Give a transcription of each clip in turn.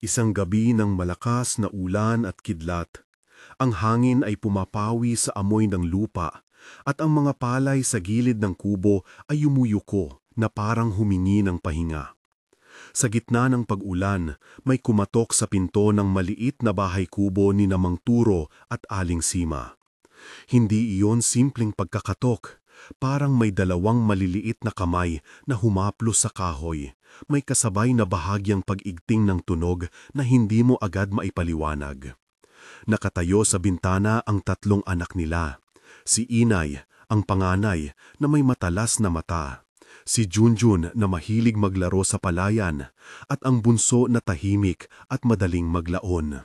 Isang gabi ng malakas na ulan at kidlat. Ang hangin ay pumapawi sa amoy ng lupa at ang mga palay sa gilid ng kubo ay yumuyuko na parang humingi ng pahinga. Sa gitna ng pag-ulan, may kumatok sa pinto ng maliit na bahay kubo ni Namang Turo at Aling Sima. Hindi iyon simpleng pagkakatok. Parang may dalawang maliliit na kamay na humaplos sa kahoy. May kasabay na bahagyang pag-igting ng tunog na hindi mo agad maipaliwanag. Nakatayo sa bintana ang tatlong anak nila. Si Inay, ang panganay, na may matalas na mata. Si Junjun na mahilig maglaro sa palayan. At ang bunso na tahimik at madaling maglaon.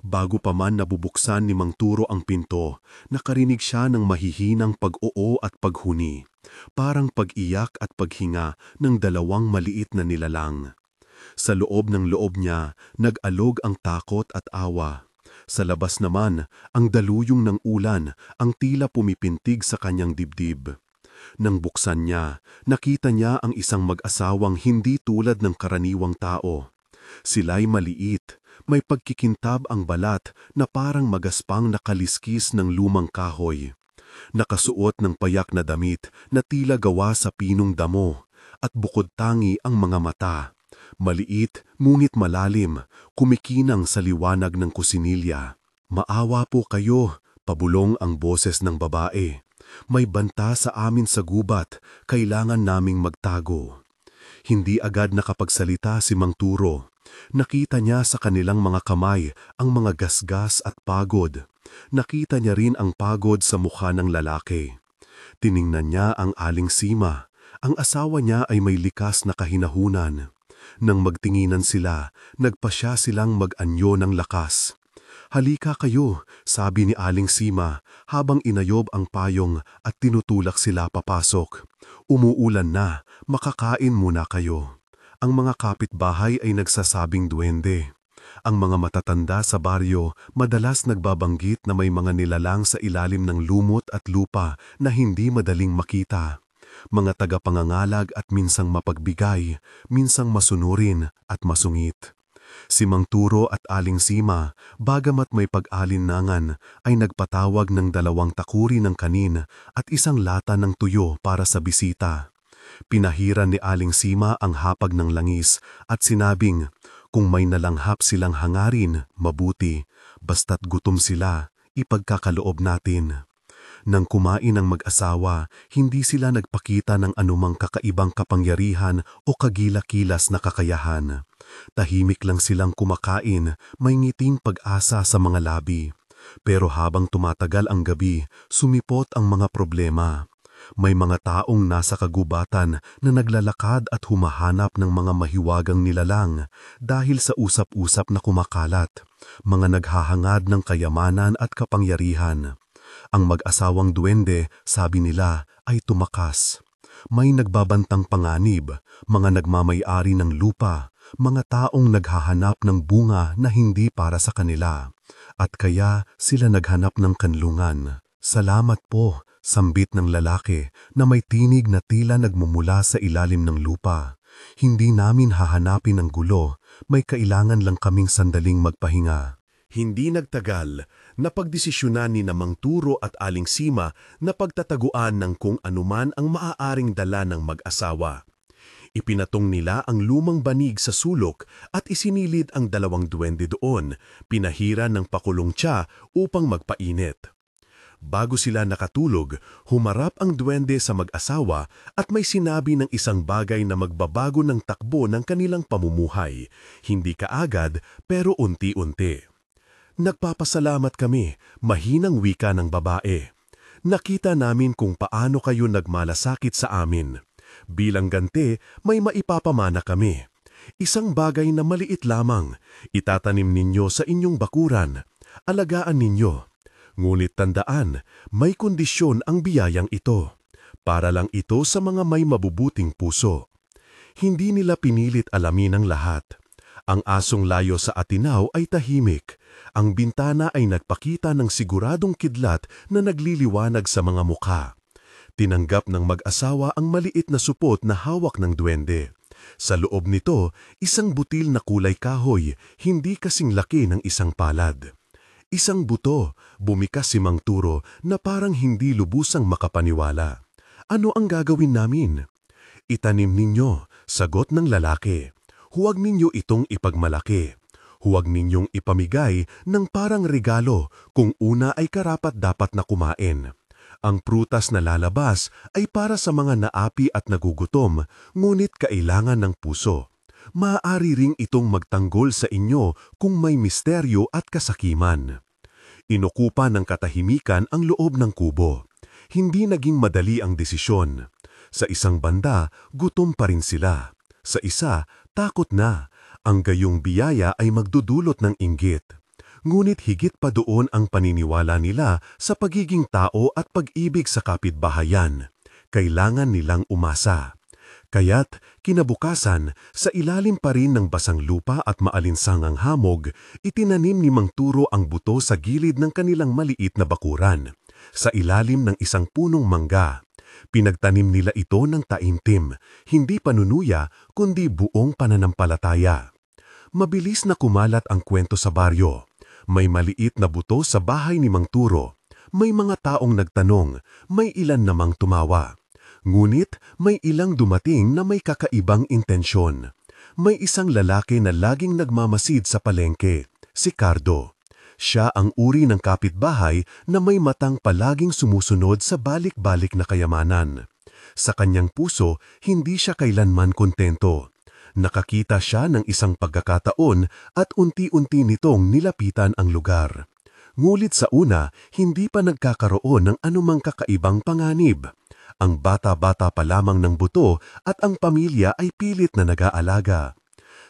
Bago pa man nabubuksan ni Mang Turo ang pinto, nakarinig siya ng mahihinang pag-oo at paghuni. Parang pag-iyak at paghinga ng dalawang maliit na nilalang. Sa loob ng loob niya, nag-alog ang takot at awa. Sa labas naman, ang daluyong ng ulan, ang tila pumipintig sa kanyang dibdib. Nang buksan niya, nakita niya ang isang mag-asawang hindi tulad ng karaniwang tao. Sila'y maliit, may pagkikintab ang balat na parang magaspang nakaliskis ng lumang kahoy. Nakasuot ng payak na damit na tila gawa sa pinong damo at bukod tangi ang mga mata. Maliit, ngunit malalim, kumikinang sa liwanag ng kusinilya. "Maawa po kayo," pabulong ang boses ng babae. "May banta sa amin sa gubat, kailangan naming magtago." Hindi agad nakapagsalita si Mang Turo. Nakita niya sa kanilang mga kamay ang mga gasgas at pagod. Nakita niya rin ang pagod sa mukha ng lalaki. Tiningnan niya ang Aling Sima. Ang asawa niya ay may likas na kahinahunan. Nang magtinginan sila, nagpasya silang mag-anyo ng lakas. "Halika kayo," sabi ni Aling Sima habang inayob ang payong at tinutulak sila papasok. "Umuulan na, makakain muna kayo." Ang mga kapitbahay ay nagsasabing duwende. Ang mga matatanda sa baryo madalas nagbabanggit na may mga nilalang sa ilalim ng lumot at lupa na hindi madaling makita. Mga tagapangangalag at minsang mapagbigay, minsang masunurin at masungit. Si Mang Turo at Aling Sima, bagamat may pag-alinlangan, ay nagpatawag ng 2 takuri ng kanin at isang lata ng tuyo para sa bisita. Pinahiran ni Aling Sima ang hapag ng langis at sinabing, kung may nalanghap silang hangarin, mabuti, basta't gutom sila, ipagkakaloob natin. Nang kumain ang mag-asawa, hindi sila nagpakita ng anumang kakaibang kapangyarihan o kagila-kilas na kakayahan. Tahimik lang silang kumakain, may ngiting pag-asa sa mga labi. Pero habang tumatagal ang gabi, sumipot ang mga problema. May mga taong nasa kagubatan na naglalakad at humahanap ng mga mahiwagang nilalang dahil sa usap-usap na kumakalat, mga naghahangad ng kayamanan at kapangyarihan. Ang mag-asawang duwende, sabi nila, ay tumakas. May nagbabantang panganib, mga nagmamay-ari ng lupa, mga taong naghahanap ng bunga na hindi para sa kanila. At kaya sila naghanap ng kanlungan. "Salamat po," sambit ng lalaki na may tinig na tila nagmumula sa ilalim ng lupa. "Hindi namin hahanapin ang gulo, may kailangan lang kaming sandaling magpahinga." Hindi nagtagal, napagdesisyonan ni Namang Turo at Aling Sima na pagtataguan ng kung anuman ang maaaring dala ng mag-asawa. Ipinatong nila ang lumang banig sa sulok at isinilid ang 2 duwende doon, pinahira ng pakulong tsa upang magpainit. Bago sila nakatulog, humarap ang duwende sa mag-asawa at may sinabi ng isang bagay na magbabago ng takbo ng kanilang pamumuhay. Hindi kaagad pero unti-unti. "Nagpapasalamat kami," mahinang wika ng babae. "Nakita namin kung paano kayo nagmalasakit sa amin. Bilang ganti, may maipapamana kami. Isang bagay na maliit lamang, itatanim ninyo sa inyong bakuran. Alagaan ninyo. Ngunit tandaan, may kondisyon ang biyayang ito. Para lang ito sa mga may mabubuting puso." Hindi nila pinilit alamin ang lahat. Ang asong layo sa atinaw ay tahimik. Ang bintana ay nagpakita ng siguradong kidlat na nagliliwanag sa mga mukha. Tinanggap ng mag-asawa ang maliit na supot na hawak ng duwende. Sa loob nito, isang butil na kulay kahoy, hindi kasing laki ng isang palad. Isang buto, bumikas si Mang Turo na parang hindi lubusang makapaniwala. Ano ang gagawin namin? Itanim ninyo, sagot ng lalaki. Huwag ninyo itong ipagmalaki. Huwag ninyong ipamigay ng parang regalo kung una ay karapat-dapat na kumain. Ang prutas na lalabas ay para sa mga naapi at nagugutom, ngunit kailangan ng puso. Maaari ring itong magtanggol sa inyo kung may misteryo at kasakiman. Inukupa ng katahimikan ang loob ng kubo. Hindi naging madali ang desisyon. Sa isang banda, gutom pa rin sila. Sa isa, takot na. Ang gayong biyaya ay magdudulot ng inggit. Ngunit higit pa doon ang paniniwala nila sa pagiging tao at pag-ibig sa kapitbahayan. Kailangan nilang umasa. Kaya't kinabukasan, sa ilalim pa rin ng basang lupa at maalinsangang hamog, itinanim ni Mang Turo ang buto sa gilid ng kanilang maliit na bakuran, sa ilalim ng isang punong mangga. Pinagtanim nila ito ng taimtim, hindi panunuya kundi buong pananampalataya. Mabilis na kumalat ang kwento sa baryo. May maliit na buto sa bahay ni Mang Turo. May mga taong nagtanong, may ilan namang tumawa. Ngunit may ilang dumating na may kakaibang intensyon. May isang lalaki na laging nagmamasid sa palengke, si Cardo. Siya ang uri ng kapitbahay na may matang palaging sumusunod sa balik-balik na kayamanan. Sa kanyang puso, hindi siya kailanman kontento. Nakakita siya ng isang pagkakataon at unti-unti nitong nilapitan ang lugar. Ngulit sa una, hindi pa nagkakaroon ng anumang kakaibang panganib. Ang bata-bata pa lamang ng buto at ang pamilya ay pilit na nag-aalaga.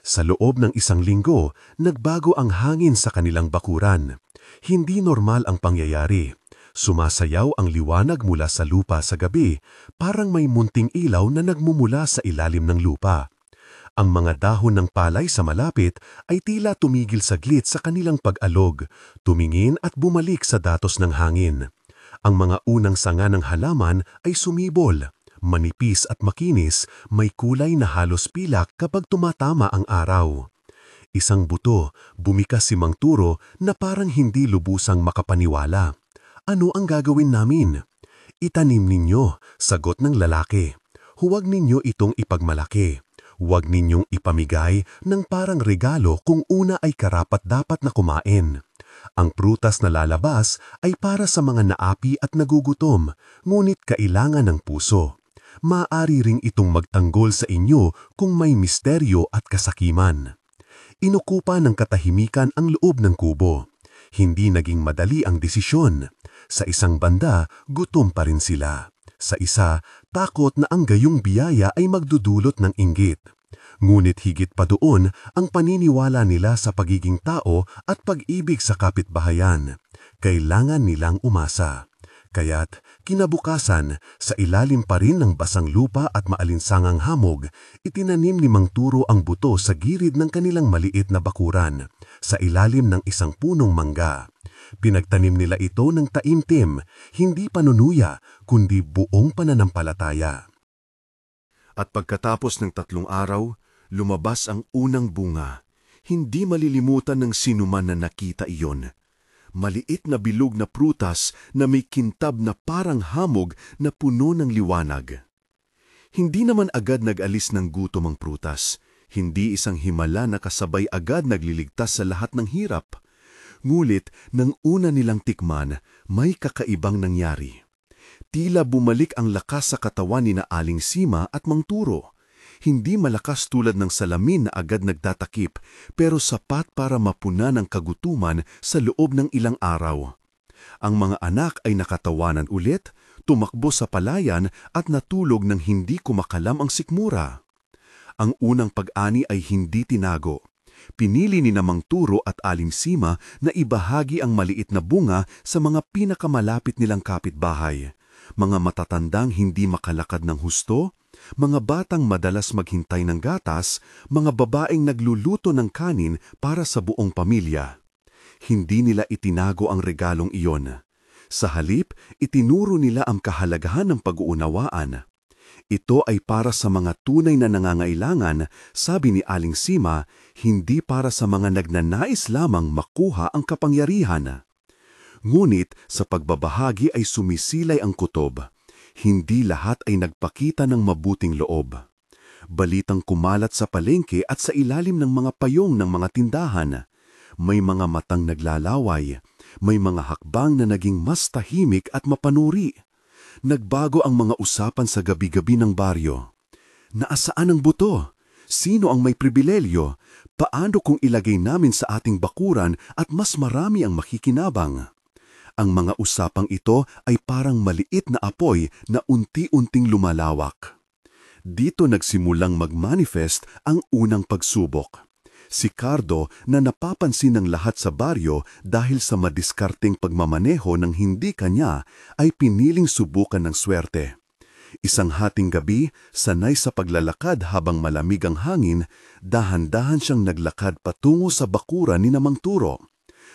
Sa loob ng isang linggo, nagbago ang hangin sa kanilang bakuran. Hindi normal ang pangyayari. Sumasayaw ang liwanag mula sa lupa sa gabi, parang may munting ilaw na nagmumula sa ilalim ng lupa. Ang mga dahon ng palay sa malapit ay tila tumigil saglit sa kanilang pag-alog, tumingin at bumalik sa datos ng hangin. Ang mga unang sanga ng halaman ay sumibol, manipis at makinis, may kulay na halos pilak kapag tumatama ang araw. Isang buto, bumikas si Mang Turo na parang hindi lubusang makapaniwala. Ano ang gagawin namin? Itanim ninyo, sagot ng lalaki. Huwag ninyo itong ipagmalaki. Huwag ninyong ipamigay ng parang regalo kung una ay karapat-dapat na kumain. Ang prutas na lalabas ay para sa mga naapi at nagugutom, ngunit kailangan ng puso. Maaari ring itong magtanggol sa inyo kung may misteryo at kasakiman. Inukupa ng katahimikan ang loob ng kubo. Hindi naging madali ang desisyon. Sa isang banda, gutom pa rin sila. Sa isa, takot na ang gayong biyaya ay magdudulot ng inggit. Ngunit higit pa doon ang paniniwala nila sa pagiging tao at pag-ibig sa kapitbahayan. Kailangan nilang umasa. Kaya't kinabukasan, sa ilalim pa rin ng basang lupa at maalinsangang hamog, itinanim ni Mang Turo ang buto sa gilid ng kanilang maliit na bakuran, sa ilalim ng isang punong mangga. Pinagtanim nila ito ng taimtim, hindi panunuya, kundi buong pananampalataya. At pagkatapos ng 3 araw, lumabas ang unang bunga. Hindi malilimutan ng sinuman na nakita iyon. Maliit na bilog na prutas na may kintab na parang hamog na puno ng liwanag. Hindi naman agad nag-alis ng gutom ang prutas. Hindi isang himala na kasabay agad nagliligtas sa lahat ng hirap. Ngulit, nang una nilang tikman, may kakaibang nangyari. Tila bumalik ang lakas sa katawan ni na Aling Sima at Mang Turo. Hindi malakas tulad ng salamin na agad nagtatakip, pero sapat para mapuna ng kagutuman sa loob ng ilang araw. Ang mga anak ay nakatawanan ulit, tumakbo sa palayan at natulog nang hindi kumakalam ang sikmura. Ang unang pag-ani ay hindi tinago. Pinili ni Mang Turo at Aling Sima na ibahagi ang maliit na bunga sa mga pinakamalapit nilang kapitbahay. Mga matatandang hindi makalakad ng husto, mga batang madalas maghintay ng gatas, mga babaeng nagluluto ng kanin para sa buong pamilya. Hindi nila itinago ang regalong iyon. Sa halip, itinuro nila ang kahalagahan ng pag-uunawaan. Ito ay para sa mga tunay na nangangailangan, sabi ni Aling Sima, hindi para sa mga nagnanais lamang makuha ang kapangyarihan. Ngunit sa pagbabahagi ay sumisilay ang kutob. Hindi lahat ay nagpakita ng mabuting loob. Balitang kumalat sa palengke at sa ilalim ng mga payong ng mga tindahan. May mga matang naglalaway. May mga hakbang na naging mas tahimik at mapanuri. Nagbago ang mga usapan sa gabi-gabi ng baryo. Naasaan ang buto? Sino ang may pribilelyo? Paano kung ilagay namin sa ating bakuran at mas marami ang makikinabang? Ang mga usapang ito ay parang maliit na apoy na unti-unting lumalawak. Dito nagsimulang mag-manifest ang unang pagsubok. Si Cardo na napapansin ng lahat sa baryo dahil sa madiskarteng pagmamaneho ng hindi kanya ay piniling subukan ng swerte. Isang hating gabi, sanay sa paglalakad habang malamig ang hangin, dahan-dahan siyang naglakad patungo sa bakuran ni Mang Turo.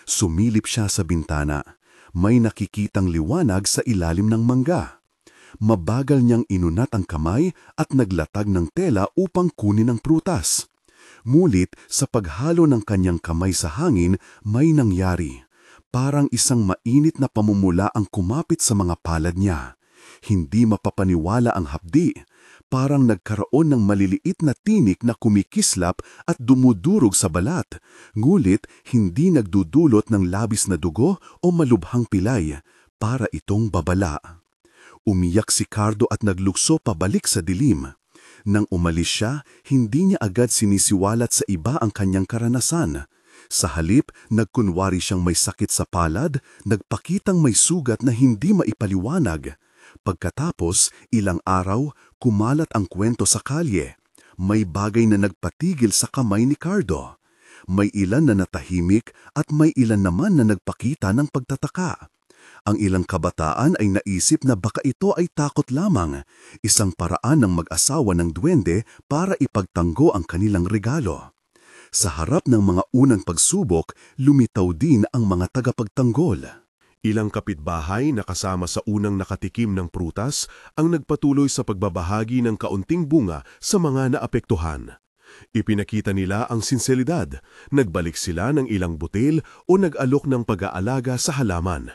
Sumilip siya sa bintana. May nakikitang liwanag sa ilalim ng mangga. Mabagal niyang inunat ang kamay at naglatag ng tela upang kunin ang prutas. Mulit sa paghalo ng kanyang kamay sa hangin, may nangyari. Parang isang mainit na pamumula ang kumapit sa mga palad niya. Hindi mapapaniwala ang hapdi. Parang nagkaroon ng maliliit na tinik na kumikislap at dumudurog sa balat. Ngulit hindi nagdudulot ng labis na dugo o malubhang pilay. Para itong babala. Umiyak si Cardo at naglukso pabalik sa dilim. Nang umalis siya, hindi niya agad sinisiwalat sa iba ang kanyang karanasan. Sa halip, nagkunwari siyang may sakit sa palad, nagpakitang may sugat na hindi maipaliwanag. Pagkatapos, ilang araw, kumalat ang kwento sa kalye. May bagay na nagpatigil sa kamay ni Cardo. May ilan na natahimik at may ilan naman na nagpakita ng pagtataka. Ang ilang kabataan ay naisip na baka ito ay takot lamang, isang paraan ng mag-asawa ng duwende para ipagtanggo ang kanilang regalo. Sa harap ng mga unang pagsubok, lumitaw din ang mga tagapagtanggol. Ilang kapitbahay na kasama sa unang nakatikim ng prutas ang nagpatuloy sa pagbabahagi ng kaunting bunga sa mga naapektuhan. Ipinakita nila ang sinseridad, nagbalik sila ng ilang butil o nag-alok ng pag-aalaga sa halaman.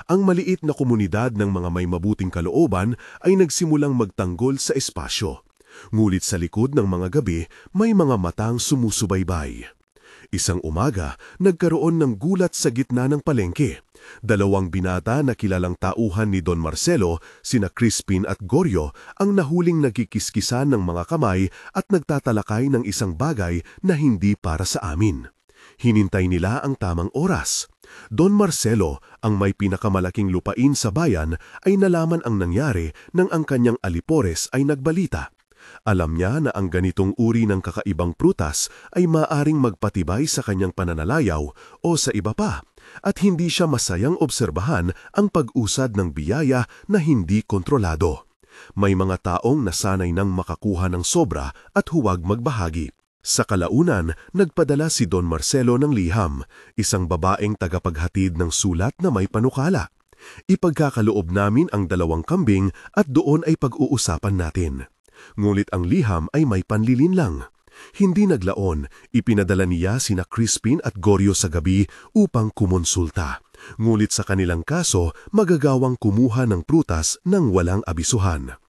Ang maliit na komunidad ng mga may mabuting kalooban ay nagsimulang magtanggol sa espasyo. Ngulit sa likod ng mga gabi, may mga matang sumusubaybay. Isang umaga, nagkaroon ng gulat sa gitna ng palengke. Dalawang binata na kilalang tauhan ni Don Marcelo, sina Crispin at Gorio, ang nahuling nagkikiskisan ng mga kamay at nagtatalakay ng isang bagay na hindi para sa amin. Hinintay nila ang tamang oras. Don Marcelo, ang may pinakamalaking lupain sa bayan, ay nalaman ang nangyari nang ang kanyang alipores ay nagbalita. Alam niya na ang ganitong uri ng kakaibang prutas ay maaring magpatibay sa kanyang pananalayaw o sa iba pa, at hindi siya masayang obserbahan ang pag-usad ng biyaya na hindi kontrolado. May mga taong nasanay nang makakuha ng sobra at huwag magbahagi. Sa kalaunan, nagpadala si Don Marcelo ng liham, isang babaeng tagapaghatid ng sulat na may panukala. Ipagkakaloob namin ang 2 kambing at doon ay pag-uusapan natin. Ngulit ang liham ay may panlilin lang. Hindi naglaon, ipinadala niya sina Crispin at Gorio sa gabi upang kumonsulta. Ngulit sa kanilang kaso, magagawang kumuha ng prutas nang walang abisuhan.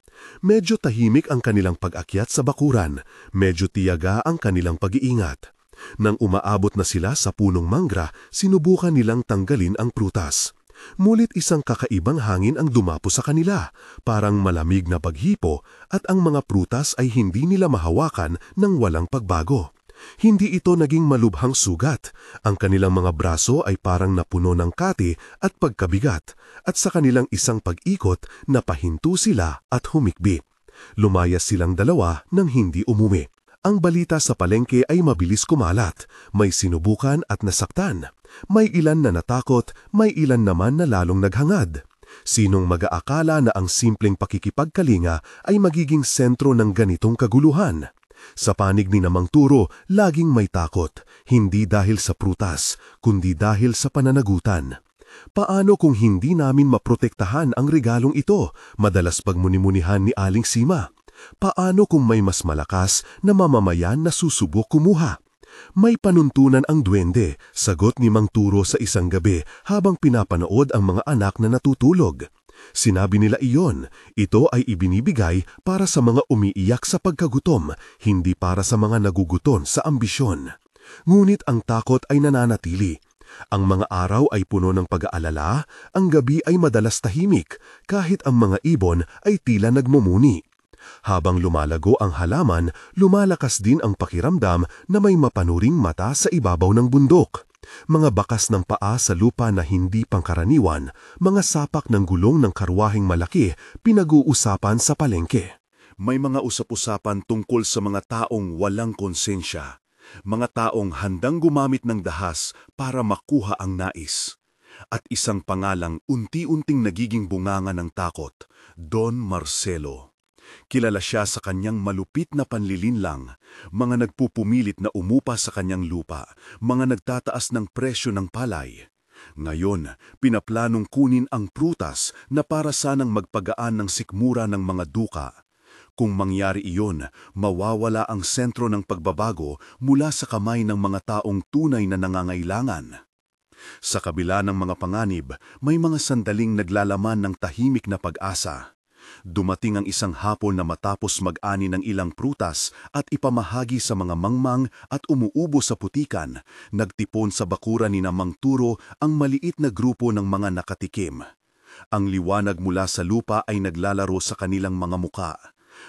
Medyo tahimik ang kanilang pag-akyat sa bakuran, medyo tiyaga ang kanilang pag-iingat. Nang umaabot na sila sa punong manggra, sinubukan nilang tanggalin ang prutas. Mulit isang kakaibang hangin ang dumapo sa kanila, parang malamig na paghipo, at ang mga prutas ay hindi nila mahawakan ng walang pagbago. Hindi ito naging malubhang sugat. Ang kanilang mga braso ay parang napuno ng kati at pagkabigat, at sa kanilang isang pag-ikot, napahinto sila at humikbi. Lumayas silang dalawa nang hindi umuwi. Ang balita sa palengke ay mabilis kumalat. May sinubukan at nasaktan. May ilan na natakot, may ilan naman na lalong naghangad. Sinong mag-aakala na ang simpleng pakikipagkalinga ay magiging sentro ng ganitong kaguluhan? Sa panig ni Mang Turo, laging may takot, hindi dahil sa prutas, kundi dahil sa pananagutan. Paano kung hindi namin maprotektahan ang regalong ito? Madalas pagmunimunihan ni Aling Sima. Paano kung may mas malakas na mamamayan na susubok kumuha? May panuntunan ang duwende, sagot ni Mang Turo sa isang gabi habang pinapanood ang mga anak na natutulog. Sinabi nila iyon, ito ay ibinibigay para sa mga umiiyak sa pagkagutom, hindi para sa mga nagugutom sa ambisyon. Ngunit ang takot ay nananatili. Ang mga araw ay puno ng pag-aalala, ang gabi ay madalas tahimik, kahit ang mga ibon ay tila nagmumuni. Habang lumalago ang halaman, lumalakas din ang pakiramdam na may mapanuring mata sa ibabaw ng bundok. Mga bakas ng paa sa lupa na hindi pangkaraniwan, mga sapak ng gulong ng karwaheng malaki, pinag-uusapan sa palengke. May mga usap-usapan tungkol sa mga taong walang konsensya, mga taong handang gumamit ng dahas para makuha ang nais. At isang pangalang unti-unting nagiging bunganga ng takot, Don Marcelo. Kilala siya sa kanyang malupit na panlilinlang, mga nagpupumilit na umupa sa kanyang lupa, mga nagtataas ng presyo ng palay. Ngayon, pinaplanong kunin ang prutas na para sanang magpagaan ng sikmura ng mga duka. Kung mangyari iyon, mawawala ang sentro ng pagbabago mula sa kamay ng mga taong tunay na nangangailangan. Sa kabila ng mga panganib, may mga sandaling naglalaman ng tahimik na pag-asa. Dumating ang isang hapon na matapos mag-ani ng ilang prutas at ipamahagi sa mga mangmang at umuubo sa putikan, nagtipon sa bakuran ni Mang Turo ang maliit na grupo ng mga nakatikim. Ang liwanag mula sa lupa ay naglalaro sa kanilang mga muka.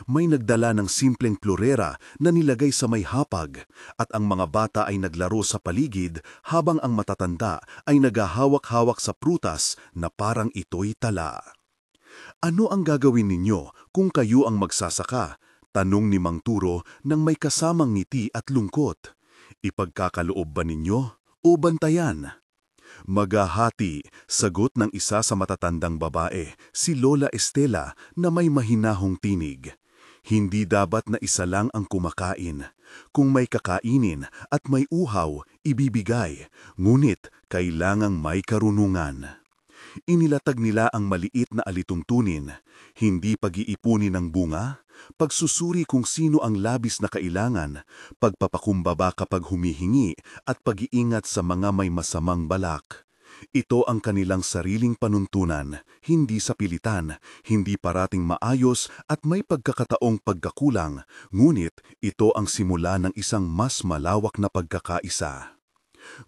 May nagdala ng simpleng plurera na nilagay sa may hapag at ang mga bata ay naglaro sa paligid habang ang matatanda ay nagahawak-hawak sa prutas na parang ito'y tala. Ano ang gagawin ninyo kung kayo ang magsasaka? Tanong ni Mang Turo nang may kasamang ngiti at lungkot. Ipagkakaloob ba ninyo o bantayan? Magahati, sagot ng isa sa matatandang babae, si Lola Estela na may mahinahong tinig. Hindi dapat na isa lang ang kumakain. Kung may kakainin at may uhaw, ibibigay. Ngunit kailangang may karunungan. Inilatag nila ang maliit na alituntunin, hindi pag-iipunin ng bunga, pagsusuri kung sino ang labis na kailangan, pagpapakumbaba kapag humihingi at pag-iingat sa mga may masamang balak. Ito ang kanilang sariling panuntunan, hindi sa pilitan, hindi parating maayos at may pagkakataong pagkakulang, ngunit ito ang simula ng isang mas malawak na pagkakaisa.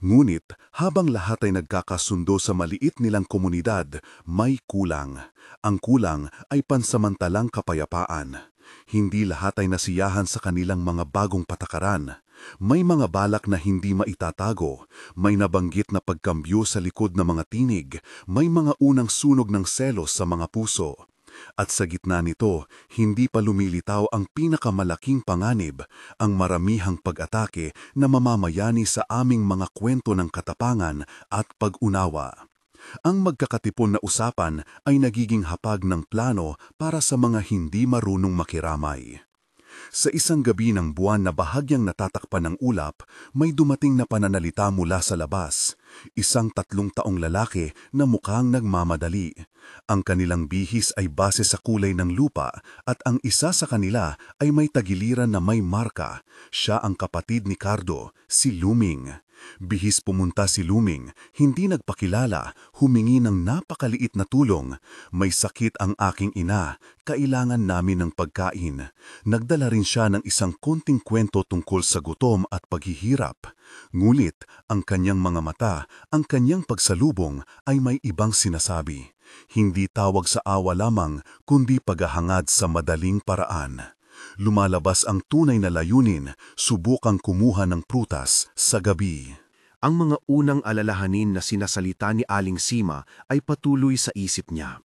Ngunit habang lahat ay nagkakasundo sa maliit nilang komunidad, may kulang. Ang kulang ay pansamantalang kapayapaan. Hindi lahat ay nasiyahan sa kanilang mga bagong patakaran. May mga balak na hindi maitatago, may nabanggit na pagkambyo sa likod ng mga tinig, may mga unang sunog ng selos sa mga puso. At sa gitna nito, hindi pa lumilitaw ang pinakamalaking panganib, ang maramihang pag-atake na mamamayani sa aming mga kwento ng katapangan at pag-unawa. Ang magkakatipon na usapan ay nagiging hapag ng plano para sa mga hindi marunong makiramay. Sa isang gabi ng buwan na bahagyang natatakpan ng ulap, may dumating na pananalita mula sa labas. Isang 3 taong lalaki na mukhang nagmamadali. Ang kanilang bihis ay base sa kulay ng lupa at ang isa sa kanila ay may tagiliran na may marka. Siya ang kapatid ni Cardo, si Luming. Bihis pumunta si Luming, hindi nagpakilala, humingi ng napakaliit na tulong. May sakit ang aking ina, kailangan namin ng pagkain. Nagdala rin siya ng isang konting kwento tungkol sa gutom at paghihirap. Ngunit ang kanyang mga mata, ang kanyang pagsalubong ay may ibang sinasabi. Hindi tawag sa awa lamang, kundi paghahangad sa madaling paraan. Lumalabas ang tunay na layunin, subukang kumuha ng prutas sa gabi. Ang mga unang alalahanin na sinasalita ni Aling Sima ay patuloy sa isip niya.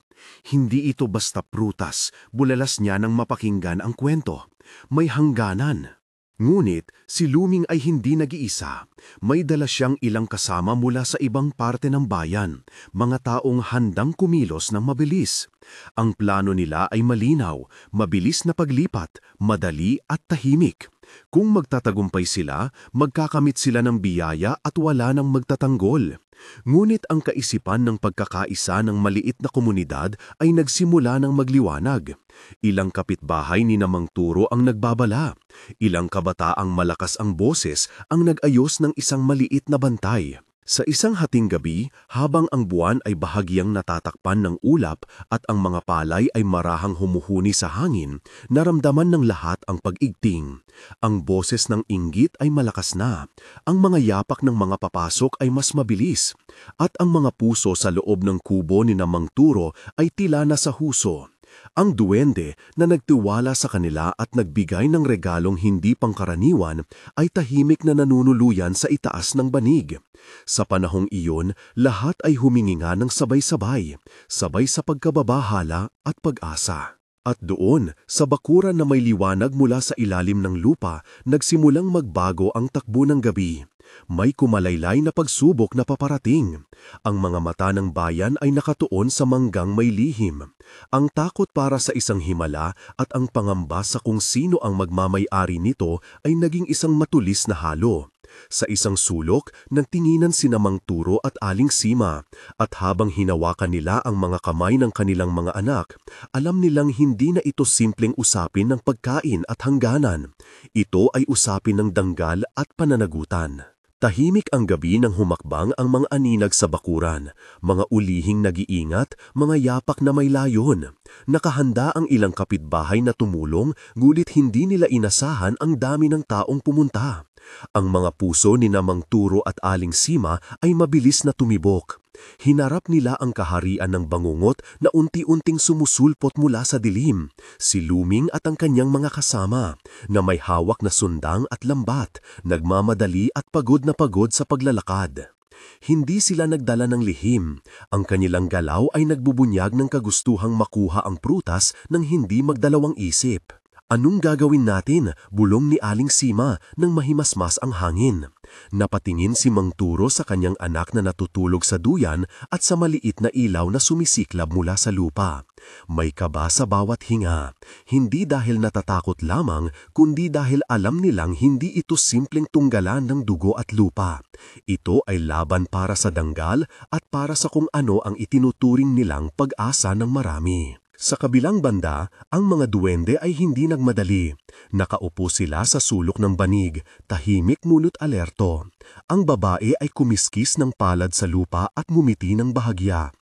Hindi ito basta prutas, bulalas niya nang mapakinggan ang kwento. May hangganan. Ngunit si Luming ay hindi nag-iisa. May dala siyang ilang kasama mula sa ibang parte ng bayan, mga taong handang kumilos ng mabilis. Ang plano nila ay malinaw, mabilis na paglipat, madali at tahimik. Kung magtatagumpay sila, magkakamit sila ng biyaya at wala nang magtatanggol. Ngunit ang kaisipan ng pagkakaisa ng maliit na komunidad ay nagsimula ng magliwanag. Ilang kapitbahay ni Namang Turo ang nagbabala. Ilang kabataang malakas ang boses ang nag-ayos ng isang maliit na bantay. Sa isang hating gabi, habang ang buwan ay bahagyang natatakpan ng ulap at ang mga palay ay marahang humuhuni sa hangin, naramdaman ng lahat ang pag-igting. Ang boses ng inggit ay malakas na, ang mga yapak ng mga papasok ay mas mabilis, at ang mga puso sa loob ng kubo ni Namang Turo ay tila na sa huso. Ang duwende na nagtiwala sa kanila at nagbigay ng regalong hindi pangkaraniwan ay tahimik na nanunuluyan sa itaas ng banig. Sa panahong iyon, lahat ay huminga ng sabay-sabay, sabay sa pagkababahala at pag-asa. At doon, sa bakuran na may liwanag mula sa ilalim ng lupa, nagsimulang magbago ang takbo ng gabi. May kumalaylay na pagsubok na paparating. Ang mga mata ng bayan ay nakatuon sa manggang may lihim. Ang takot para sa isang himala at ang pangamba sa kung sino ang magmamay-ari nito ay naging isang matulis na halo. Sa isang sulok, nagtinginan si Namang Turo at Aling Sima, at habang hinawakan nila ang mga kamay ng kanilang mga anak, alam nilang hindi na ito simpleng usapin ng pagkain at hangganan. Ito ay usapin ng danggal at pananagutan. Tahimik ang gabi nang humakbang ang mga aninag sa bakuran, mga ulihing nag-iingat, mga yapak na may layon. Nakahanda ang ilang kapitbahay na tumulong, ngunit hindi nila inasahan ang dami ng taong pumunta. Ang mga puso ni Namang Turo at Aling Sima ay mabilis na tumibok. Hinarap nila ang kaharian ng bangungot na unti-unting sumusulpot mula sa dilim, si Luming at ang kanyang mga kasama, na may hawak na sundang at lambat, nagmamadali at pagod na pagod sa paglalakad. Hindi sila nagdala ng lihim, ang kanilang galaw ay nagbubunyag ng kagustuhang makuha ang prutas ng hindi magdalawang isip. Anong gagawin natin? Bulong ni Aling Sima nang mahimasmas ang hangin. Napatingin si Mang Turo sa kanyang anak na natutulog sa duyan at sa maliit na ilaw na sumisiklab mula sa lupa. May kaba sa bawat hinga, hindi dahil natatakot lamang, kundi dahil alam nilang hindi ito simpleng tunggalan ng dugo at lupa. Ito ay laban para sa danggal at para sa kung ano ang itinuturing nilang pag-asa ng marami. Sa kabilang banda, ang mga duwende ay hindi nagmadali. Nakaupo sila sa sulok ng banig, tahimik ngunit alerto. Ang babae ay kumiskis ng palad sa lupa at ngumiti ng bahagya.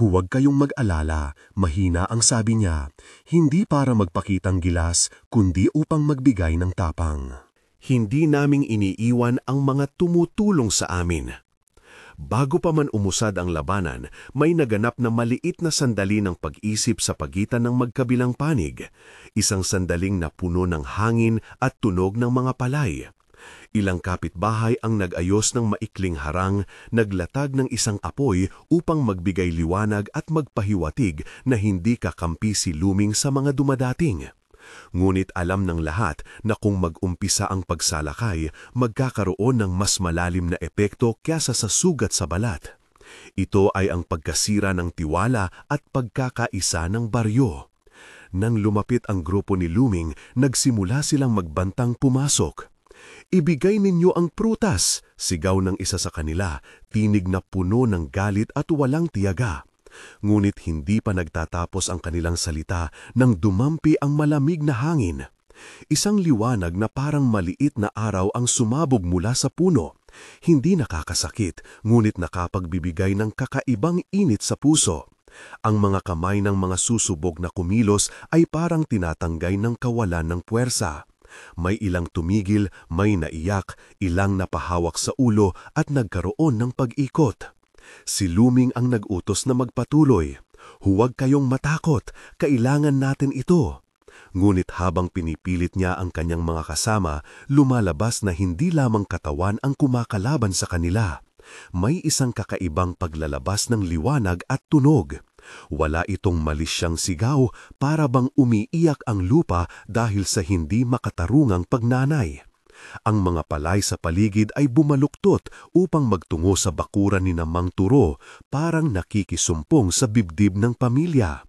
Huwag kayong mag-alala, mahina ang sabi niya, hindi para magpakitang gilas, kundi upang magbigay ng tapang. Hindi naming iniiwan ang mga tumutulong sa amin. Bago pa man umusad ang labanan, may naganap na maliit na sandali ng pag-isip sa pagitan ng magkabilang panig, isang sandaling na puno ng hangin at tunog ng mga palay. Ilang kapitbahay ang nag-ayos ng maikling harang, naglatag ng isang apoy upang magbigay liwanag at magpahiwatig na hindi kakampi si Luming sa mga dumadating. Ngunit alam ng lahat na kung mag-umpisa ang pagsalakay, magkakaroon ng mas malalim na epekto kaysa sa sugat sa balat. Ito ay ang pagkasira ng tiwala at pagkakaisa ng baryo. Nang lumapit ang grupo ni Luming, nagsimula silang magbantang pumasok. "Ibigay ninyo ang prutas!" sigaw ng isa sa kanila, tinig na puno ng galit at walang tiyaga. Ngunit hindi pa nagtatapos ang kanilang salita nang dumampi ang malamig na hangin. Isang liwanag na parang maliit na araw ang sumabog mula sa puno. Hindi nakakasakit, ngunit nakapagbibigay ng kakaibang init sa puso. Ang mga kamay ng mga susubog na kumilos ay parang tinatanggay ng kawalan ng puwersa. May ilang tumigil, may naiyak, ilang napahawak sa ulo at nagkaroon ng pag-ikot. Si Luming ang nag-utos na magpatuloy. "Huwag kayong matakot, kailangan natin ito." Ngunit habang pinipilit niya ang kanyang mga kasama, lumalabas na hindi lamang katawan ang kumakalaban sa kanila. May isang kakaibang paglalabas ng liwanag at tunog. Wala itong malisyang sigaw, para bang umiiyak ang lupa dahil sa hindi makatarungang pagnanay. Ang mga palay sa paligid ay bumaluktot upang magtungo sa bakuran ni Namang Turo, parang nakikisumpong sa bibdib ng pamilya.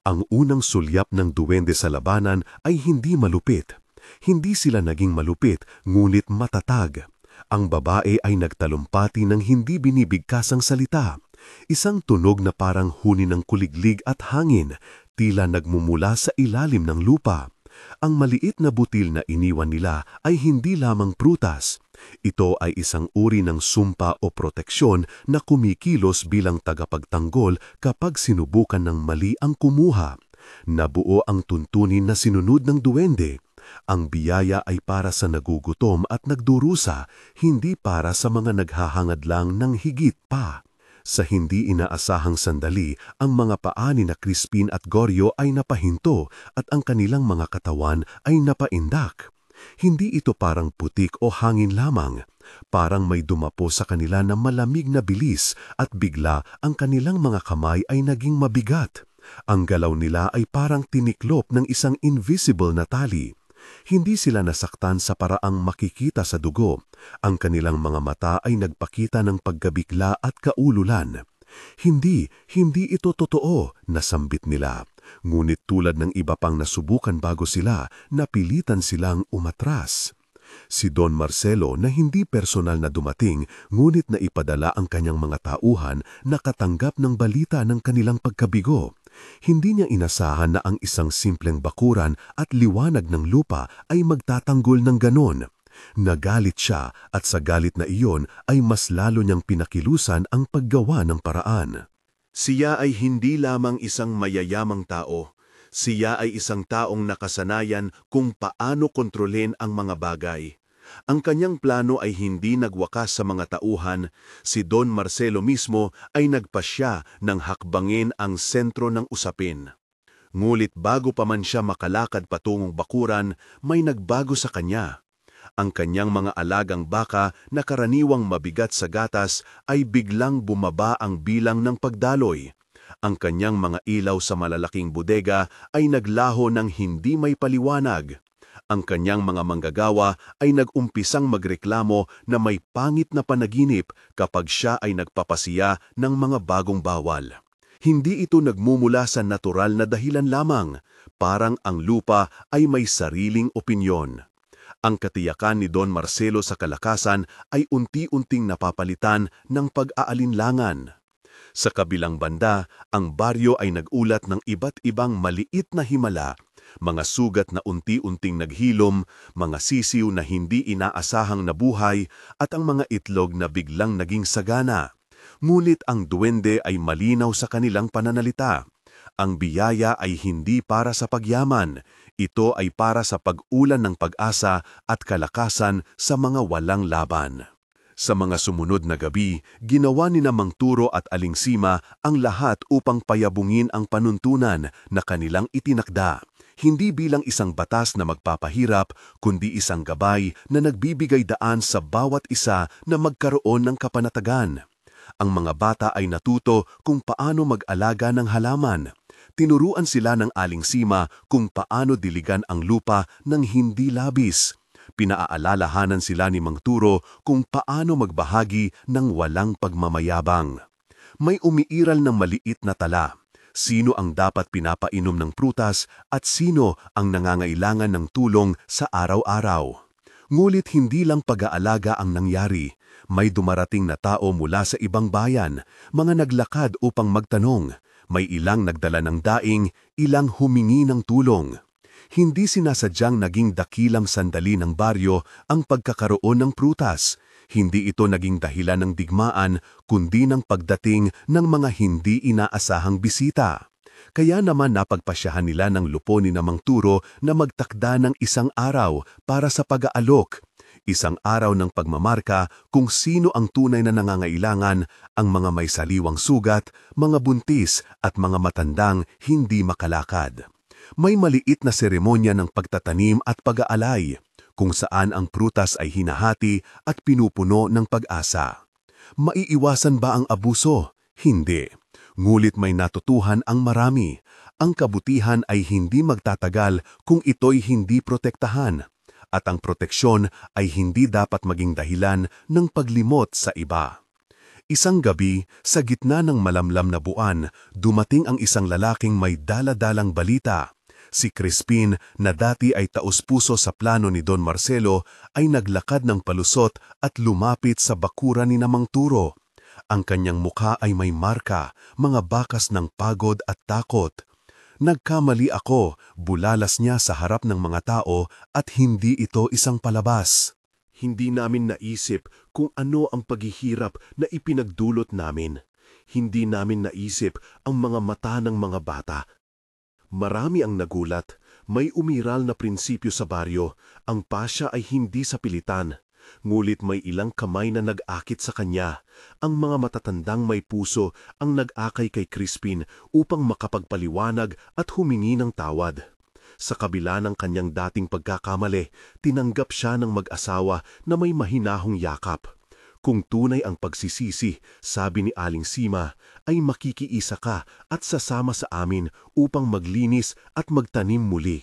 Ang unang sulyap ng duwende sa labanan ay hindi malupit. Hindi sila naging malupit, ngunit matatag. Ang babae ay nagtalumpati ng hindi binibigkasang salita. Isang tunog na parang huni ng kuliglig at hangin, tila nagmumula sa ilalim ng lupa. Ang maliit na butil na iniwan nila ay hindi lamang prutas. Ito ay isang uri ng sumpa o proteksyon na kumikilos bilang tagapagtanggol kapag sinubukan ng mali ang kumuha. Nabuo ang tuntunin na sinunod ng duwende. Ang biyaya ay para sa nagugutom at nagdurusa, hindi para sa mga naghahangad lang ng higit pa. Sa hindi inaasahang sandali, ang mga paa ni na Crispin at Goryo ay napahinto at ang kanilang mga katawan ay napaindak. Hindi ito parang putik o hangin lamang. Parang may dumapo sa kanila na malamig na bilis at bigla ang kanilang mga kamay ay naging mabigat. Ang galaw nila ay parang tiniklop ng isang invisible na tali. Hindi sila nasaktan sa paraang makikita sa dugo. Ang kanilang mga mata ay nagpakita ng pagkabigla at kaululan. Hindi ito totoo, nasambit nila. Ngunit tulad ng iba pang nasubukan bago sila, napilitan silang umatras. Si Don Marcelo na hindi personal na dumating, ngunit na ipadala ang kanyang mga tauhan nakatanggap ng balita ng kanilang pagkabigo. Hindi niya inasahan na ang isang simpleng bakuran at liwanag ng lupa ay magtatanggol ng ganon. Nagalit siya at sa galit na iyon ay mas lalo niyang pinakilusan ang paggawa ng paraan. Siya ay hindi lamang isang mayayamang tao. Siya ay isang taong nakasanayan kung paano kontrolin ang mga bagay. Ang kanyang plano ay hindi nagwakas sa mga tauhan. Si Don Marcelo mismo ay nagpasya ng hakbangin ang sentro ng usapin. Ngulit bago pa man siya makalakad patungong bakuran, may nagbago sa kanya. Ang kanyang mga alagang baka na karaniwang mabigat sa gatas ay biglang bumaba ang bilang ng pagdaloy. Ang kanyang mga ilaw sa malalaking bodega ay naglaho ng hindi may paliwanag. Ang kanyang mga manggagawa ay nag-umpisang magreklamo na may pangit na panaginip kapag siya ay nagpapasiya ng mga bagong bawal. Hindi ito nagmumula sa natural na dahilan lamang, parang ang lupa ay may sariling opinyon. Ang katiyakan ni Don Marcelo sa kalakasan ay unti-unting napapalitan ng pag-aalinlangan. Sa kabilang banda, ang baryo ay nagulat ng iba't ibang maliit na himala, mga sugat na unti-unting naghilom, mga sisiw na hindi inaasahang nabuhay, at ang mga itlog na biglang naging sagana. Ngunit ang duwende ay malinaw sa kanilang pananalita. Ang biyaya ay hindi para sa pagyaman, ito ay para sa pag-ulan ng pag-asa at kalakasan sa mga walang laban. Sa mga sumunod na gabi, ginawa ni na Mang Turo at Aling Sima ang lahat upang payabungin ang panuntunan na kanilang itinakda. Hindi bilang isang batas na magpapahirap, kundi isang gabay na nagbibigay daan sa bawat isa na magkaroon ng kapanatagan. Ang mga bata ay natuto kung paano mag-alaga ng halaman. Tinuruan sila ng Aling Sima kung paano diligan ang lupa ng hindi labis. Pinaaalalahanan sila ni Mang Turo kung paano magbahagi ng walang pagmamayabang. May umiiral ng maliit na tala. Sino ang dapat pinapainom ng prutas at sino ang nangangailangan ng tulong sa araw-araw. Ngulit hindi lang pag-aalaga ang nangyari. May dumarating na tao mula sa ibang bayan, mga naglakad upang magtanong. May ilang nagdala ng daing, ilang humingi ng tulong. Hindi sinasadyang naging dakilang sandali ng baryo ang pagkakaroon ng prutas. Hindi ito naging dahilan ng digmaan, kundi ng pagdating ng mga hindi inaasahang bisita. Kaya naman napagpasyahan nila ng lupo ni na Mang Turo na magtakda ng isang araw para sa pag-aalok. Isang araw ng pagmamarka kung sino ang tunay na nangangailangan, ang mga may saliwang sugat, mga buntis at mga matandang hindi makalakad. May maliit na seremonya ng pagtatanim at pag-aalay, kung saan ang prutas ay hinahati at pinupuno ng pag-asa. Maiiwasan ba ang abuso? Hindi. Ngulit may natutuhan ang marami. Ang kabutihan ay hindi magtatagal kung ito'y hindi protektahan. At ang proteksyon ay hindi dapat maging dahilan ng paglimot sa iba. Isang gabi, sa gitna ng malamlam na buwan, dumating ang isang lalaking may dala-dalang balita. Si Crispin, na dati ay taus-puso sa plano ni Don Marcelo, ay naglakad ng palusot at lumapit sa bakuran ni Mang Turo. Ang kanyang mukha ay may marka, mga bakas ng pagod at takot. Nagkamali ako, bulalas niya sa harap ng mga tao at hindi ito isang palabas. Hindi namin naisip kung ano ang paghihirap na ipinagdulot namin. Hindi namin naisip ang mga mata ng mga bata. Marami ang nagulat. May umiral na prinsipyo sa baryo. Ang pasya ay hindi sa pilitan. Ngulit may ilang kamay na nag-akit sa kanya. Ang mga matatandang may puso ang nag-akay kay Crispin upang makapagpaliwanag at humingi ng tawad. Sa kabila ng kanyang dating pagkakamali, tinanggap siya ng mag-asawa na may mahinahong yakap. Kung tunay ang pagsisisi, sabi ni Aling Sima, ay makikiisa ka at sasama sa amin upang maglinis at magtanim muli.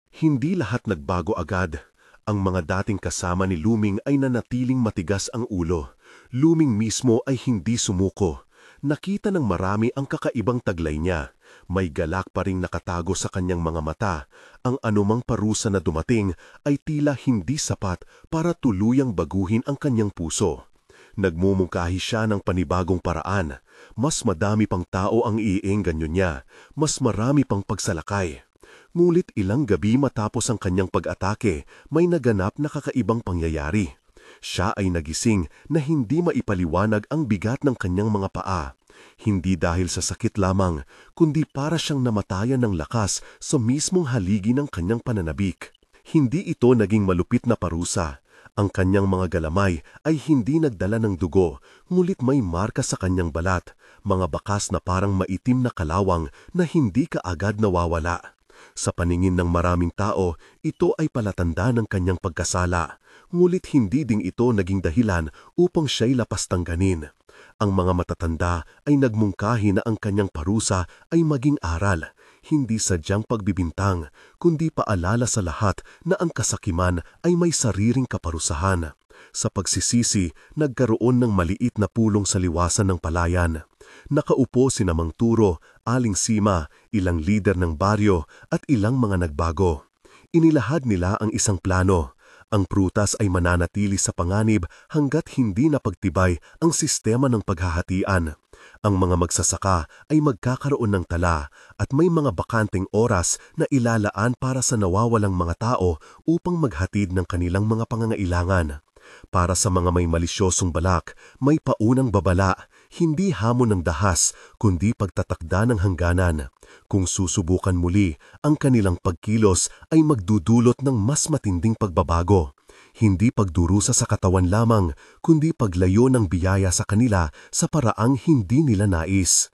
Hindi lahat nagbago agad. Ang mga dating kasama ni Luming ay nanatiling matigas ang ulo. Luming mismo ay hindi sumuko. Nakita ng marami ang kakaibang taglay niya. May galak pa ring nakatago sa kanyang mga mata. Ang anumang parusa na dumating ay tila hindi sapat para tuluyang baguhin ang kanyang puso. Nagmumungkahi siya ng panibagong paraan. Mas madami pang tao ang iengganyo niya. Mas marami pang pagsalakay. Ngulit ilang gabi matapos ang kanyang pag-atake, may naganap na kakaibang pangyayari. Siya ay nagising na hindi maipaliwanag ang bigat ng kanyang mga paa. Hindi dahil sa sakit lamang, kundi para siyang namatayan ng lakas sa mismong haligi ng kanyang pananabik. Hindi ito naging malupit na parusa. Ang kanyang mga galamay ay hindi nagdala ng dugo, ngulit may marka sa kanyang balat, mga bakas na parang maitim na kalawang na hindi kaagad nawawala. Sa paningin ng maraming tao, ito ay palatanda ng kanyang pagkasala, ngulit hindi ding ito naging dahilan upang siya'y lapastangganin. Ang mga matatanda ay nagmungkahi na ang kanyang parusa ay maging aral, hindi sadyang pagbibintang, kundi paalala sa lahat na ang kasakiman ay may sariling kaparusahan. Sa pagsisisi, nagkaroon ng maliit na pulong sa liwasan ng palayan. Nakaupo si Mang Turo, Aling Sima, ilang lider ng baryo at ilang mga nagbago. Inilahad nila ang isang plano. Ang prutas ay mananatili sa panganib hanggat hindi napagtibay ang sistema ng paghahatian. Ang mga magsasaka ay magkakaroon ng tala at may mga bakanteng oras na ilalaan para sa nawawalang mga tao upang maghatid ng kanilang mga pangangailangan. Para sa mga may malisyosong balak, may paunang babala, hindi hamon ng dahas, kundi pagtatakda ng hangganan. Kung susubukan muli, ang kanilang pagkilos ay magdudulot ng mas matinding pagbabago. Hindi pagdurusa sa katawan lamang, kundi paglayo ng biyaya sa kanila sa paraang hindi nila nais.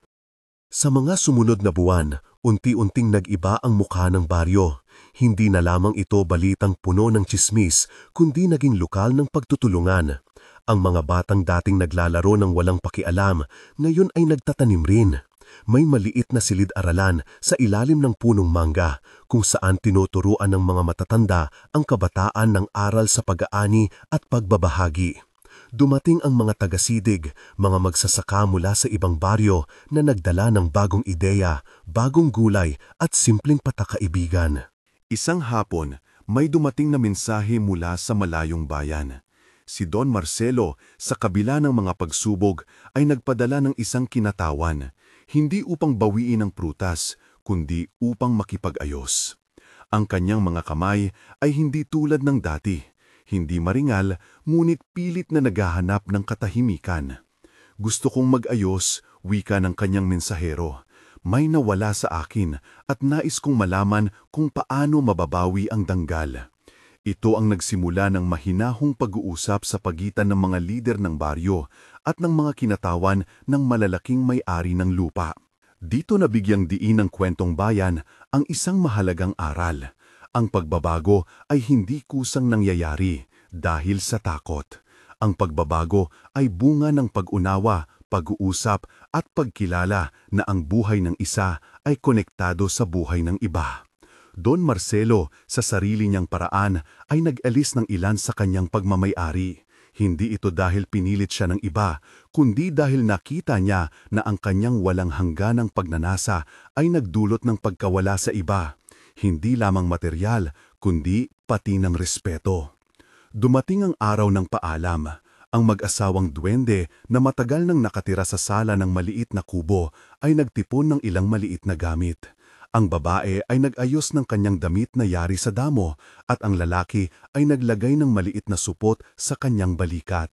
Sa mga sumunod na buwan, unti-unting nag-iba ang mukha ng baryo. Hindi na lamang ito balitang puno ng tsismis, kundi naging lokal ng pagtutulungan. Ang mga batang dating naglalaro ng walang pakialam, ngayon ay nagtatanim rin. May maliit na silid-aralan sa ilalim ng punong mangga, kung saan tinuturuan ng mga matatanda ang kabataan ng aral sa pag-aani at pagbabahagi. Dumating ang mga taga-sidig, mga magsasaka mula sa ibang baryo na nagdala ng bagong ideya, bagong gulay at simpleng patakaibigan. Isang hapon, may dumating na mensahe mula sa malayong bayan. Si Don Marcelo, sa kabila ng mga pagsubok, ay nagpadala ng isang kinatawan, hindi upang bawiin ang prutas, kundi upang makipag-ayos. Ang kanyang mga kamay ay hindi tulad ng dati, hindi maringal, ngunit pilit na naghahanap ng katahimikan. Gusto kong mag-ayos, wika ng kanyang mensahero. May nawala sa akin at nais kong malaman kung paano mababawi ang danggal. Ito ang nagsimula ng mahinahong pag-uusap sa pagitan ng mga lider ng baryo at ng mga kinatawan ng malalaking may-ari ng lupa. Dito nabigyang diin ng kwentong bayan ang isang mahalagang aral. Ang pagbabago ay hindi kusang nangyayari dahil sa takot. Ang pagbabago ay bunga ng pag-unawa, pag-uusap at pagkilala na ang buhay ng isa ay konektado sa buhay ng iba. Don Marcelo, sa sarili niyang paraan, ay nag-alis ng ilan sa kanyang pagmamay-ari. Hindi ito dahil pinilit siya ng iba, kundi dahil nakita niya na ang kanyang walang hangganang pagnanasa ay nagdulot ng pagkawala sa iba. hindi lamang materyal, kundi pati ng respeto. Dumating ang araw ng paalam. Ang mag-asawang duwende na matagal nang nakatira sa sala ng maliit na kubo ay nagtipon ng ilang maliit na gamit. Ang babae ay nag-ayos ng kanyang damit na yari sa damo at ang lalaki ay naglagay ng maliit na supot sa kanyang balikat.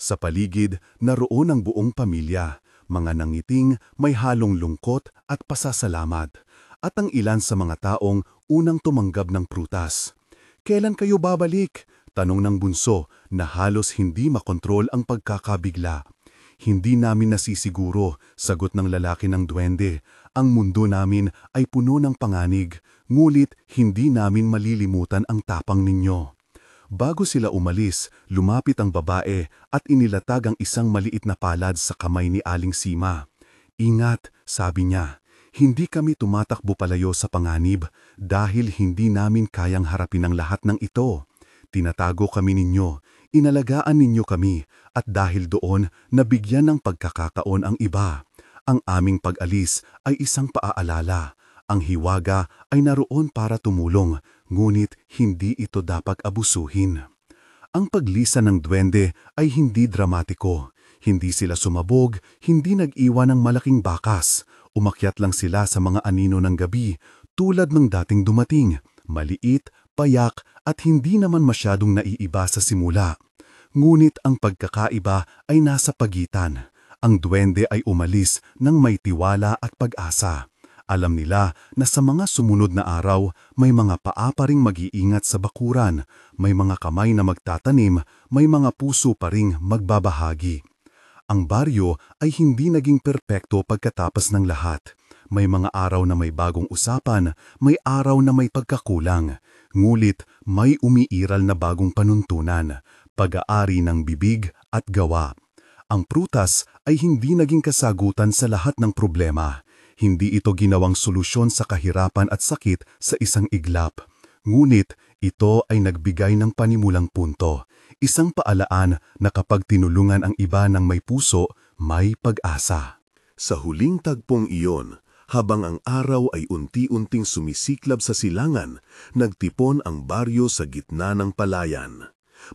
Sa paligid, naroon ang buong pamilya, mga nangiting may halong lungkot at pasasalamat, at ang ilan sa mga taong unang tumanggap ng prutas. "Kailan kayo babalik?" tanong ng bunso na halos hindi makontrol ang pagkakabigla. "Hindi namin nasisiguro," sagot ng lalaki ng duwende. "Ang mundo namin ay puno ng panganib, ngulit hindi namin malilimutan ang tapang ninyo." Bago sila umalis, lumapit ang babae at inilatag ang isang maliit na palad sa kamay ni Aling Sima. "Ingat," sabi niya, "hindi kami tumatakbo palayo sa panganib dahil hindi namin kayang harapin ang lahat ng ito. Tinatago kami ninyo, inalagaan ninyo kami, at dahil doon nabigyan ng pagkakataon ang iba. Ang aming pag-alis ay isang paaalala. Ang hiwaga ay naroon para tumulong, ngunit hindi ito dapat abusuhin." Ang paglisan ng duwende ay hindi dramatiko. Hindi sila sumabog, hindi nag-iwan ng malaking bakas. Umakyat lang sila sa mga anino ng gabi, tulad ng dating dumating, maliit, payak at hindi naman masyadong naiiba sa simula. Ngunit ang pagkakaiba ay nasa pagitan. Ang duwende ay umalis ng may tiwala at pag-asa. Alam nila na sa mga sumunod na araw, may mga paa pa ring mag-iingat sa bakuran, may mga kamay na magtatanim, may mga puso pa ring magbabahagi. Ang baryo ay hindi naging perpekto pagkatapos ng lahat. May mga araw na may bagong usapan, may araw na may pagkakulang. Ngulit may umiiral na bagong panuntunan, pag-aari ng bibig at gawa. Ang prutas ay hindi naging kasagutan sa lahat ng problema. Hindi ito ginawang solusyon sa kahirapan at sakit sa isang iglap. Ngunit ito ay nagbigay ng panimulang punto. Isang paalaan na kapag tinulungan ang iba ng may puso, may pag-asa. Sa huling tagpong iyon, habang ang araw ay unti-unting sumisiklab sa silangan, nagtipon ang baryo sa gitna ng palayan.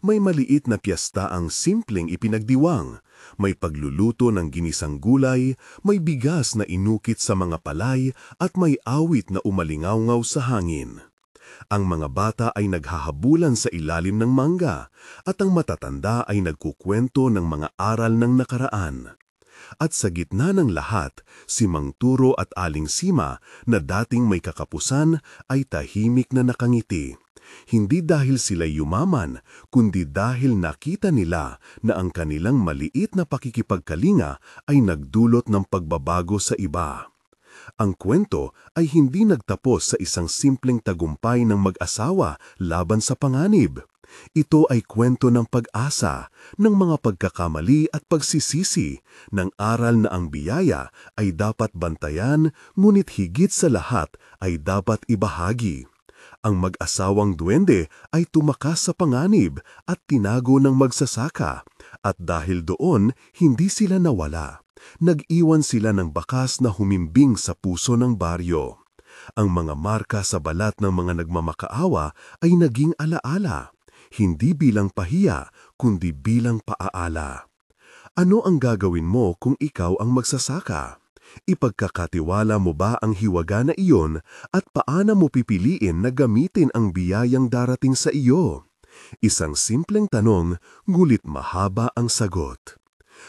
May maliit na piyesta ang simpleng ipinagdiwang. May pagluluto ng ginisang gulay, may bigas na inukit sa mga palay at may awit na umalingaw-ngaw sa hangin. Ang mga bata ay naghahabulan sa ilalim ng mangga at ang matatanda ay nagkukwento ng mga aral ng nakaraan. At sa gitna ng lahat, si Mang Turo at Aling Sima na dating may kakapusan ay tahimik na nakangiti. Hindi dahil sila yumaman, kundi dahil nakita nila na ang kanilang maliit na pakikipagkalinga ay nagdulot ng pagbabago sa iba. Ang kwento ay hindi nagtapos sa isang simpleng tagumpay ng mag-asawa laban sa panganib. Ito ay kwento ng pag-asa, ng mga pagkakamali at pagsisisi, ng aral na ang biyaya ay dapat bantayan, ngunit higit sa lahat ay dapat ibahagi. Ang mag-asawang duwende ay tumakas sa panganib at tinago ng magsasaka, at dahil doon hindi sila nawala. Nag-iwan sila ng bakas na humimbing sa puso ng baryo. Ang mga marka sa balat ng mga nagmamakaawa ay naging alaala, hindi bilang pahiya, kundi bilang paaala. Ano ang gagawin mo kung ikaw ang magsasaka? Ipagkakatiwala mo ba ang hiwaga na iyon at paano mo pipiliin na gamitin ang biyayang darating sa iyo? Isang simpleng tanong, ngulit mahaba ang sagot.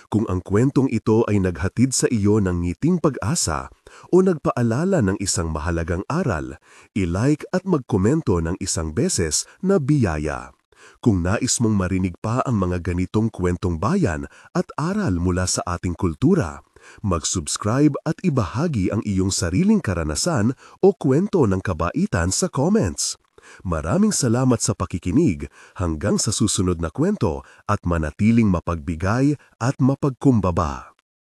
Kung ang kwentong ito ay naghatid sa iyo ng ngiting pag-asa o nagpaalala ng isang mahalagang aral, i-like at magkomento ng isang beses na biyaya. Kung nais mong marinig pa ang mga ganitong kwentong bayan at aral mula sa ating kultura, mag-subscribe at ibahagi ang iyong sariling karanasan o kwento ng kabaitan sa comments. Maraming salamat sa pakikinig, hanggang sa susunod na kwento at manatiling mapagbigay at mapagkumbaba.